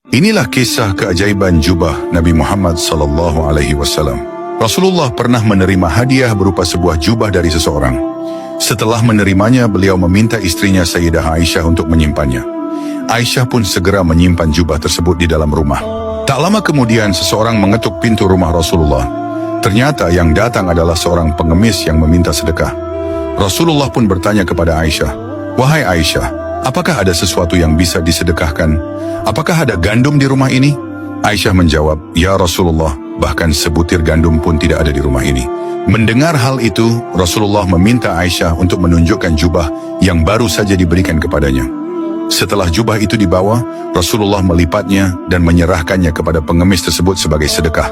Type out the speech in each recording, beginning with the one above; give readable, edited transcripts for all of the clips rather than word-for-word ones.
Inilah kisah keajaiban jubah Nabi Muhammad SAW. Rasulullah pernah menerima hadiah berupa sebuah jubah dari seseorang. Setelah menerimanya, beliau meminta istrinya Sayyidah Aisyah untuk menyimpannya. Aisyah pun segera menyimpan jubah tersebut di dalam rumah. Tak lama kemudian, seseorang mengetuk pintu rumah Rasulullah. Ternyata yang datang adalah seorang pengemis yang meminta sedekah. Rasulullah pun bertanya kepada Aisyah, "Wahai Aisyah, apakah ada sesuatu yang bisa disedekahkan? Apakah ada gandum di rumah ini?" Aisyah menjawab, "Ya Rasulullah, bahkan sebutir gandum pun tidak ada di rumah ini." Mendengar hal itu, Rasulullah meminta Aisyah untuk menunjukkan jubah yang baru saja diberikan kepadanya. Setelah jubah itu dibawa, Rasulullah melipatnya dan menyerahkannya kepada pengemis tersebut sebagai sedekah.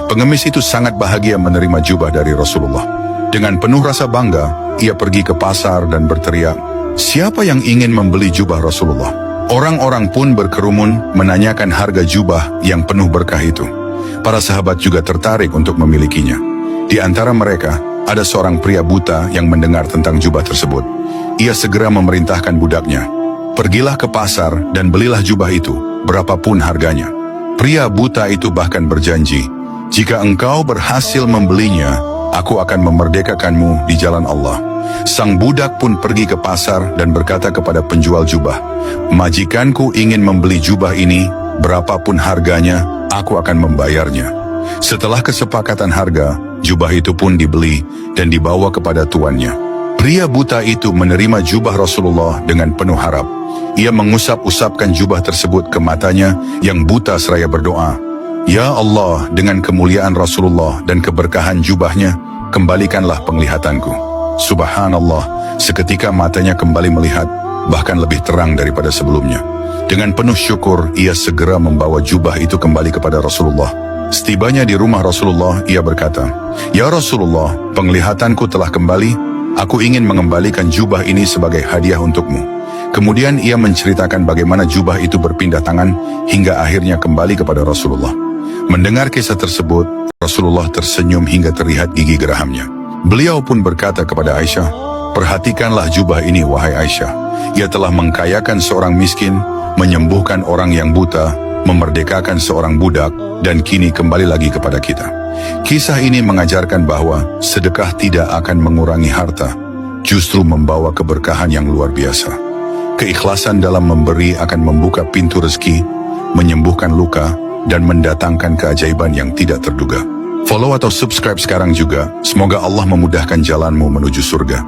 Pengemis itu sangat bahagia menerima jubah dari Rasulullah. Dengan penuh rasa bangga, ia pergi ke pasar dan berteriak, "Siapa yang ingin membeli jubah Rasulullah?" Orang-orang pun berkerumun menanyakan harga jubah yang penuh berkah itu. Para sahabat juga tertarik untuk memilikinya. Di antara mereka, ada seorang pria buta yang mendengar tentang jubah tersebut. Ia segera memerintahkan budaknya, "Pergilah ke pasar dan belilah jubah itu, berapapun harganya." Pria buta itu bahkan berjanji, "Jika engkau berhasil membelinya, aku akan memerdekakanmu di jalan Allah." Sang budak pun pergi ke pasar dan berkata kepada penjual jubah, "Majikanku ingin membeli jubah ini, berapapun harganya, aku akan membayarnya." Setelah kesepakatan harga, jubah itu pun dibeli dan dibawa kepada tuannya. Pria buta itu menerima jubah Rasulullah dengan penuh harap. Ia mengusap-usapkan jubah tersebut ke matanya yang buta seraya berdoa, "Ya Allah, dengan kemuliaan Rasulullah dan keberkahan jubahnya, kembalikanlah penglihatanku." Subhanallah, seketika matanya kembali melihat, bahkan lebih terang daripada sebelumnya. Dengan penuh syukur, ia segera membawa jubah itu kembali kepada Rasulullah. Setibanya di rumah Rasulullah, ia berkata, "Ya Rasulullah, penglihatanku telah kembali. Aku ingin mengembalikan jubah ini sebagai hadiah untukmu." Kemudian ia menceritakan bagaimana jubah itu berpindah tangan hingga akhirnya kembali kepada Rasulullah. Mendengar kisah tersebut, Rasulullah tersenyum hingga terlihat gigi gerahamnya. Beliau pun berkata kepada Aisyah, "Perhatikanlah jubah ini, wahai Aisyah. Ia telah mengkayakan seorang miskin, menyembuhkan orang yang buta, memerdekakan seorang budak, dan kini kembali lagi kepada kita." Kisah ini mengajarkan bahwa sedekah tidak akan mengurangi harta, justru membawa keberkahan yang luar biasa. Keikhlasan dalam memberi akan membuka pintu rezeki, menyembuhkan luka, dan mendatangkan keajaiban yang tidak terduga. Follow atau subscribe sekarang juga. Semoga Allah memudahkan jalanmu menuju surga.